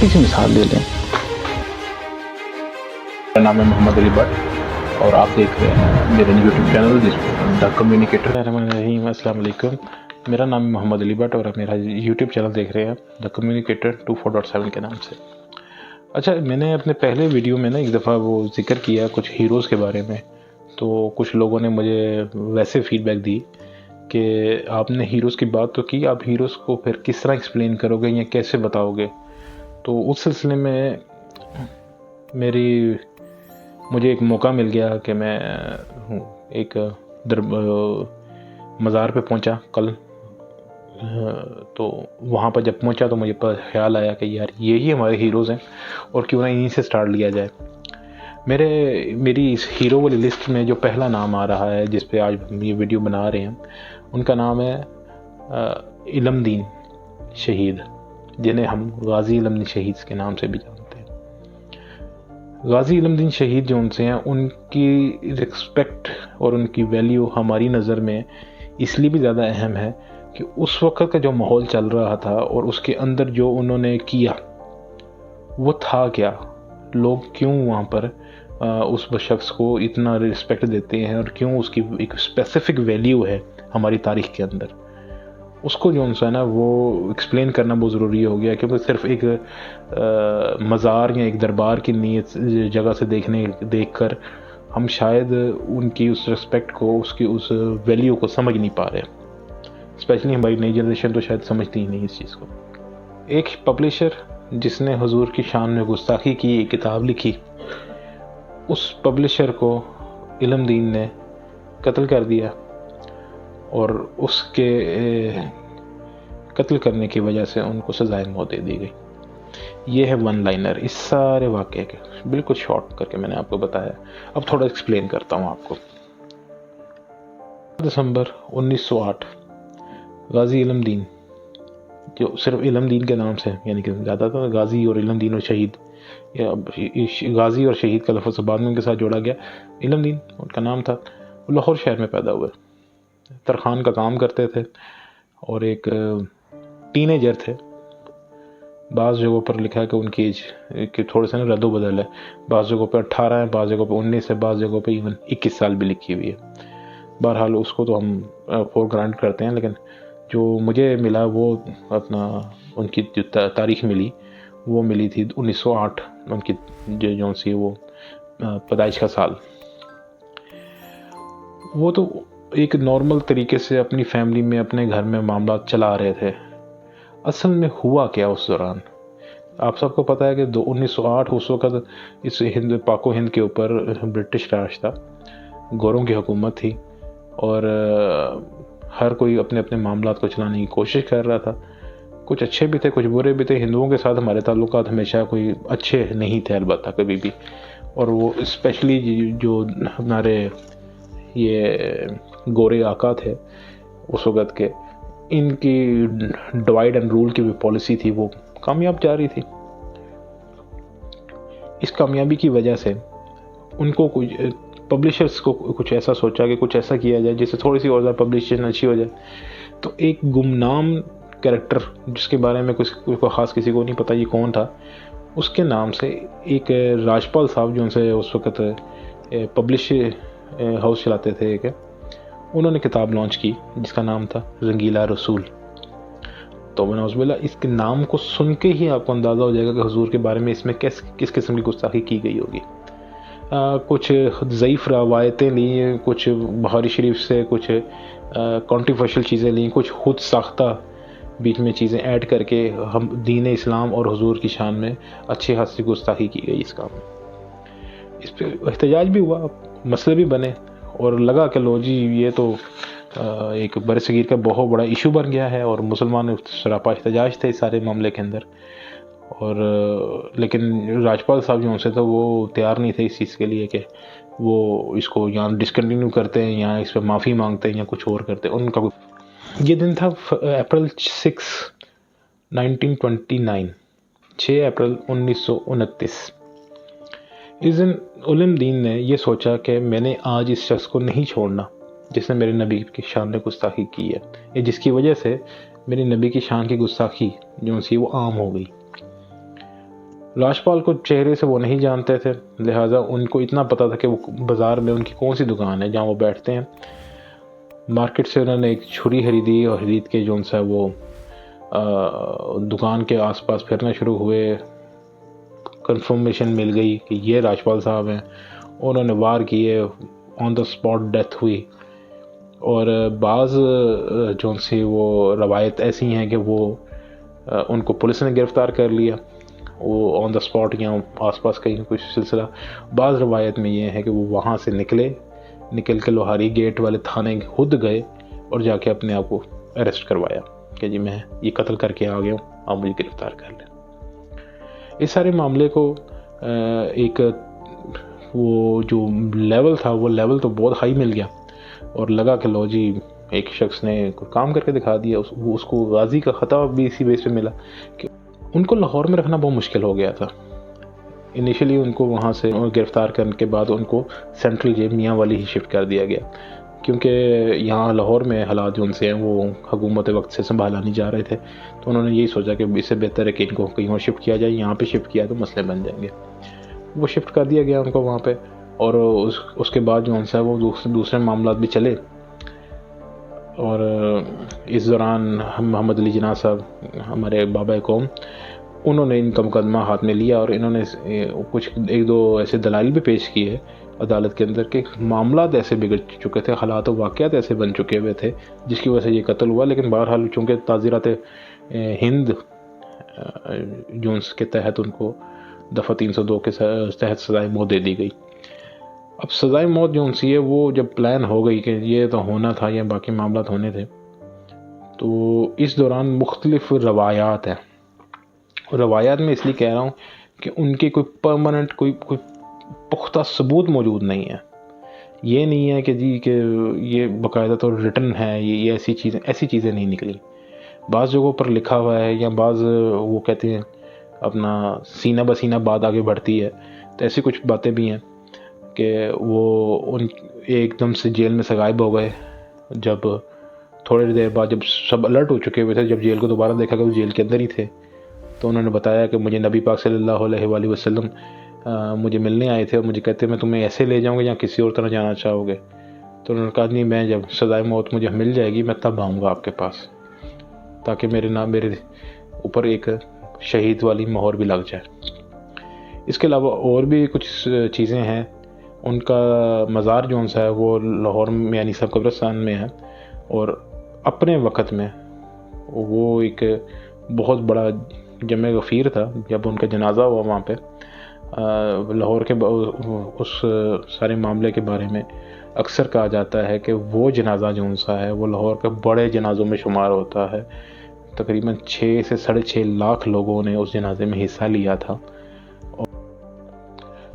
چھوٹی سی مثال لے لیں. میرا نام ہے محمد علی بٹ اور آپ دیکھ رہے ہیں میرا یوٹیوب چینل جس دا کمیونیکیٹر. السلام علیکم. میرا نام ہے محمد علی بٹ اور آپ میرا یوٹیوب چینل دیکھ رہے ہیں دا کمیونیکیٹر 24.7 کے نام سے. اچھا، میں نے اپنے پہلے ویڈیو میں نا ایک دفعہ وہ ذکر کیا کچھ ہیروز کے بارے میں، تو کچھ لوگوں نے مجھے ویسے فیڈ بیک دی کہ آپ نے ہیروز کی بات تو کی، آپ ہیروز کو پھر کس طرح ایکسپلین کرو گے یا کیسے بتاؤ گے. تو اس سلسلے میں مجھے ایک موقع مل گیا کہ میں ایک مزار پہ پہنچا کل. تو وہاں پر جب پہنچا تو مجھے خیال آیا کہ یار یہی ہمارے ہیروز ہیں اور کیوں نہ انہی سے سٹارٹ لیا جائے. میری اس ہیرو والی لسٹ میں جو پہلا نام آ رہا ہے جس پہ آج ہم یہ ویڈیو بنا رہے ہیں، ان کا نام ہے علم دین شہید، جنہیں ہم غازی علم دین شہید کے نام سے بھی جانتے ہیں. غازی علم دین شہید جو ان سے ہیں، ان کی رسپیکٹ اور ان کی ویلیو ہماری نظر میں اس لیے بھی زیادہ اہم ہے کہ اس وقت کا جو ماحول چل رہا تھا اور اس کے اندر جو انہوں نے کیا وہ تھا کیا، لوگ کیوں وہاں پر اس شخص کو اتنا رسپیکٹ دیتے ہیں اور کیوں اس کی ایک اسپیسیفک ویلیو ہے ہماری تاریخ کے اندر. اس کو جو ہے نا وہ ایکسپلین کرنا بہت ضروری ہو گیا، کیونکہ صرف ایک مزار یا ایک دربار کی نیت جگہ سے دیکھ کر ہم شاید ان کی اس رسپیکٹ کو، اس کی اس ویلیو کو سمجھ نہیں پا رہے. اسپیشلی ہماری نئی جنریشن تو شاید سمجھتی ہی نہیں اس چیز کو. ایک پبلشر جس نے حضور کی شان میں گستاخی کی ایک کتاب لکھی، اس پبلشر کو علم دین نے قتل کر دیا اور اس کے قتل کرنے کی وجہ سے ان کو سزائے موت دے دی گئی. یہ ہے ون لائنر اس سارے واقعے کے، بالکل شارٹ کر کے میں نے آپ کو بتایا. اب تھوڑا ایکسپلین کرتا ہوں آپ کو. دسمبر 1908 غازی علم دین، جو صرف علم دین کے نام سے یعنی کہ زیادہ تھا غازی اور علم دین اور شہید، یا غازی اور شہید کا لفظ بعد میں ان کے ساتھ جوڑا گیا. علم دین ان کا نام تھا. وہ لاہور شہر میں پیدا ہوئے، ترخان کا کام کرتے تھے اور ایک ٹین ایجر تھے. بعض جگہوں پر لکھا ہے کہ ان کی ایج کہ تھوڑے سے نا رد و بدل ہے، بعض جگہوں پہ 18 ہے، بعض جگہوں پہ 19 ہے، بعض جگہوں پہ ایون 21 سال بھی لکھی ہوئی ہے. بہرحال اس کو تو ہم فور گرانٹ کرتے ہیں، لیکن جو مجھے ملا وہ اپنا ان کی جو تاریخ ملی وہ ملی تھی 1908، ان کی جو سی وہ پیدائش کا سال. وہ تو ایک نارمل طریقے سے اپنی فیملی میں اپنے گھر میں معاملات چلا رہے تھے. اصل میں ہوا کیا اس دوران؟ آپ سب کو پتہ ہے کہ 1908 اس وقت اس پاک و ہند کے اوپر برٹش راج تھا، گوروں کی حکومت تھی اور ہر کوئی اپنے اپنے معاملات کو چلانے کی کوشش کر رہا تھا. کچھ اچھے بھی تھے، کچھ برے بھی تھے. ہندوؤں کے ساتھ ہمارے تعلقات ہمیشہ کوئی اچھے نہیں تھے البتہ کبھی بھی، اور وہ اسپیشلی جو ہمارے یہ گورے آقا تھے اس وقت کے، ان کی ڈیوائڈ اینڈ رول کی بھی پالیسی تھی، وہ کامیاب جا رہی تھی. اس کامیابی کی وجہ سے ان کو پبلشرز کو کچھ ایسا سوچا کہ کچھ ایسا کیا جائے جس سے تھوڑی سی اور زیادہ پبلشن اچھی ہو جائے. تو ایک گمنام کریکٹر جس کے بارے میں کوئی خاص کسی کو نہیں پتہ یہ کون تھا، اس کے نام سے ایک راجپال صاحب جو ان سے اس وقت پبلش ہاؤس چلاتے تھے، ایک انہوں نے کتاب لانچ کی جس کا نام تھا رنگیلا رسول. تو نعوذ باللہ اس کے نام کو سن کے ہی آپ کو اندازہ ہو جائے گا کہ حضور کے بارے میں اس میں کس قسم کی گستاخی کی گئی ہوگی. کچھ ضعیف روایتیں لیں، کچھ بخاری شریف سے کچھ کنٹروورشل چیزیں لیں، کچھ خود ساختہ بیچ میں چیزیں ایڈ کر کے ہم دین اسلام اور حضور کی شان میں اچھی خاصی گستاخی کی گئی اس کام میں. اس پہ احتجاج بھی ہوا، مسئلے بھی بنے اور لگا کہ لو جی یہ تو ایک برصغیر کا بہت بڑا ایشو بن گیا ہے اور مسلمان سراپا احتجاج تھے اس سارے معاملے کے اندر. اور لیکن راجپال صاحب جو ان سے تو وہ تیار نہیں تھے اس چیز کے لیے کہ وہ اس کو یا ڈسکنٹینیو کرتے ہیں یا اس پہ معافی مانگتے ہیں یا کچھ اور کرتے ہیں. ان کا یہ دن تھا اپریل 6 1929، 6 اپریل 1929. اس دن علم دین نے یہ سوچا کہ میں نے آج اس شخص کو نہیں چھوڑنا جس نے میرے نبی کی شان میں گستاخی کی ہے، یا جس کی وجہ سے میری نبی کی شان کی گستاخی جو سی وہ عام ہو گئی. لاجپال کو چہرے سے وہ نہیں جانتے تھے، لہٰذا ان کو اتنا پتہ تھا کہ وہ بازار میں ان کی کون سی دکان ہے جہاں وہ بیٹھتے ہیں۔ مارکیٹ سے انہوں نے ایک چھری خریدی اور خرید کے جو ان سے وہ دکان کے آس پاس پھرنا شروع ہوئے۔ کنفرمیشن مل گئی کہ یہ راجپال صاحب ہیں، انہوں نے وار کیے، آن دا اسپاٹ ڈیتھ ہوئی۔ اور بعض جو سی وہ روایت ایسی ہیں کہ وہ ان کو پولیس نے گرفتار کر لیا، وہ آن دا اسپاٹ یا آس پاس کہیں کچھ سلسلہ۔ بعض روایت میں یہ ہے کہ وہ وہاں سے نکل کے لوہاری گیٹ والے تھانے خود گئے اور جا کے اپنے آپ کو اریسٹ کروایا کہ جی میں یہ قتل کر کے آ گیا ہوں، آپ مجھے گرفتار کر لیں۔ اس سارے معاملے کو ایک وہ جو لیول تھا، وہ لیول تو بہت ہائی مل گیا اور لگا کہ لو جی ایک شخص نے کام کر کے دکھا دیا۔ اس کو غازی کا خطاب بھی اسی بیس پہ ملا کہ ان کو لاہور میں رکھنا بہت مشکل ہو گیا تھا۔ انیشلی ان کو وہاں سے گرفتار کرنے کے بعد ان کو سینٹرل جیل میاں والی ہی شفٹ کر دیا گیا، کیونکہ یہاں لاہور میں حالات جو ان سے ہیں وہ حکومت وقت سے سنبھالا نہیں جا رہے تھے، تو انہوں نے یہی سوچا کہ اس سے بہتر ہے کہ ان کو کہیں اور شفٹ کیا جائے، یہاں پہ شفٹ کیا تو مسئلے بن جائیں گے۔ وہ شفٹ کر دیا گیا ان کو وہاں پہ، اور اس کے بعد جو ان سے وہ دوسرے معاملات بھی چلے۔ اور اس دوران محمد علی جناح صاحب، ہمارے بابا قوم، انہوں نے ان کا مقدمہ ہاتھ میں لیا اور انہوں نے کچھ ایک دو ایسے دلائل بھی پیش کیے عدالت کے اندر کہ معاملات ایسے بگڑ چکے تھے، حالات و واقعات ایسے بن چکے ہوئے تھے جس کی وجہ سے یہ قتل ہوا۔ لیکن بہرحال چونکہ تعزیرات ہند جونس کے تحت ان کو دفعہ 302 کے تحت سزائے موت دے دی گئی۔ اب سزائے موت جو ان سی ہے وہ جب پلان ہو گئی کہ یہ تو ہونا تھا یا باقی معاملات ہونے تھے، تو اس دوران مختلف روایات ہیں۔ روایات میں اس لیے کہہ رہا ہوں کہ ان کی کوئی پرماننٹ کوئی پختہ ثبوت موجود نہیں ہے۔ یہ نہیں ہے کہ جی کہ یہ باقاعدہ طور ریٹن ہے، یہ ایسی چیزیں نہیں نکلی۔ بعض جگہوں پر لکھا ہوا ہے، یا بعض وہ کہتے ہیں اپنا سینہ بسینہ بات آگے بڑھتی ہے، تو ایسی کچھ باتیں بھی ہیں کہ وہ ان ایک دم سے جیل میں سے غائب ہو گئے۔ جب تھوڑی دیر بعد جب سب الرٹ ہو چکے ہوئے تھے، جب جیل کو دوبارہ دیکھا کہ وہ جیل کے اندر ہی تھے، تو انہوں نے بتایا کہ مجھے نبی پاک صلی اللہ علیہ وآلہ وسلم مجھے ملنے آئے تھے اور مجھے کہتے میں تمہیں ایسے لے جاؤں گا یا کسی اور طرح جانا چاہو گے؟ تو انہوں نے کہا نہیں، میں جب سزائے موت مجھے مل جائے گی میں تب آؤں گا آپ کے پاس، تاکہ میرے اوپر ایک شہید والی مہر بھی لگ جائے۔ اس کے علاوہ اور بھی کچھ چیزیں ہیں۔ ان کا مزار جو ہے وہ لاہور میں یعنی سب قبرستان میں ہے، اور اپنے وقت میں وہ ایک بہت بڑا جمع غفیر تھا۔ جب ان کا جنازہ ہوا وہاں پہ، لاہور کے اس سارے معاملے کے بارے میں اکثر کہا جاتا ہے کہ وہ جنازہ جو سا ہے وہ لاہور کے بڑے جنازوں میں شمار ہوتا ہے۔ تقریباً 6 سے 6.5 لاکھ لوگوں نے اس جنازے میں حصہ لیا تھا۔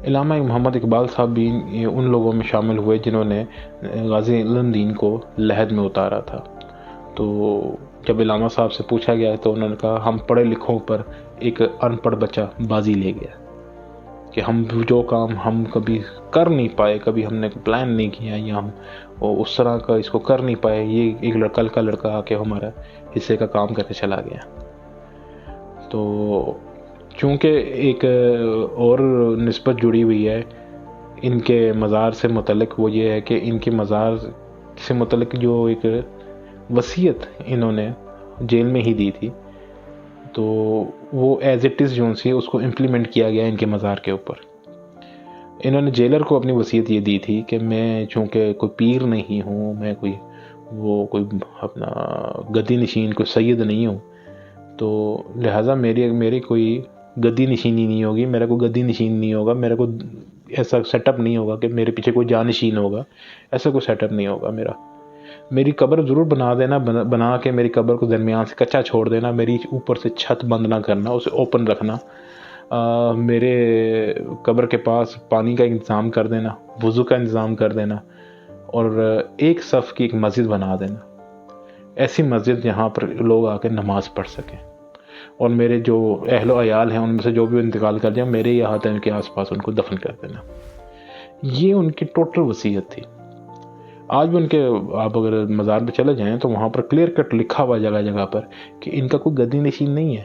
علامہ محمد اقبال صاحب بھی ان لوگوں میں شامل ہوئے جنہوں نے غازی علم دین کو لحد میں اتارا تھا۔ تو جب علامہ صاحب سے پوچھا گیا تو انہوں نے کہا ہم پڑھے لکھوں پر ایک ان پڑھ بچہ بازی لے گیا، کہ ہم جو کام ہم کبھی کر نہیں پائے، کبھی ہم نے پلان نہیں کیا یا ہم اس طرح کا اس کو کر نہیں پائے، یہ ایک کل کا لڑکا آ کے ہمارا حصے کا کام کر کے چلا گیا۔ تو چونکہ ایک اور نسبت جڑی ہوئی ہے ان کے مزار سے متعلق، وہ یہ ہے کہ ان کے مزار سے متعلق جو ایک وصیت انہوں نے جیل میں ہی دی تھی، تو وہ ایز اٹ از جو سی اس کو امپلیمنٹ کیا گیا ان کے مزار کے اوپر۔ انہوں نے جیلر کو اپنی وصیت یہ دی تھی کہ میں چونکہ کوئی پیر نہیں ہوں، میں کوئی اپنا گدی نشین کوئی سید نہیں ہوں، تو لہٰذا میری کوئی گدی نشینی نہیں ہوگی، میرا کوئی گدی نشین نہیں ہوگا، میرا کوئی ایسا سیٹ اپ نہیں ہوگا کہ میرے پیچھے کوئی جانشین ہوگا، ایسا کوئی سیٹ اپ نہیں ہوگا میری قبر ضرور بنا دینا، بنا کے میری قبر کو درمیان سے کچا چھوڑ دینا، میری اوپر سے چھت بند نہ کرنا، اسے اوپن رکھنا، میرے قبر کے پاس پانی کا انتظام کر دینا، وضو کا انتظام کر دینا، اور ایک صف کی ایک مسجد بنا دینا، ایسی مسجد جہاں پر لوگ آ کے نماز پڑھ سکیں، اور میرے جو اہل و عیال ہیں ان میں سے جو بھی انتقال کر جائیں میرے یہاں ان کے آس پاس ان کو دفن کر دینا۔ یہ ان کی ٹوٹل وصیت تھی۔ آج بھی ان کے آپ اگر مزار پہ چلے جائیں تو وہاں پر کلیئر کٹ لکھا ہوا جگہ جگہ پر کہ ان کا کوئی گدی نشین نہیں ہے،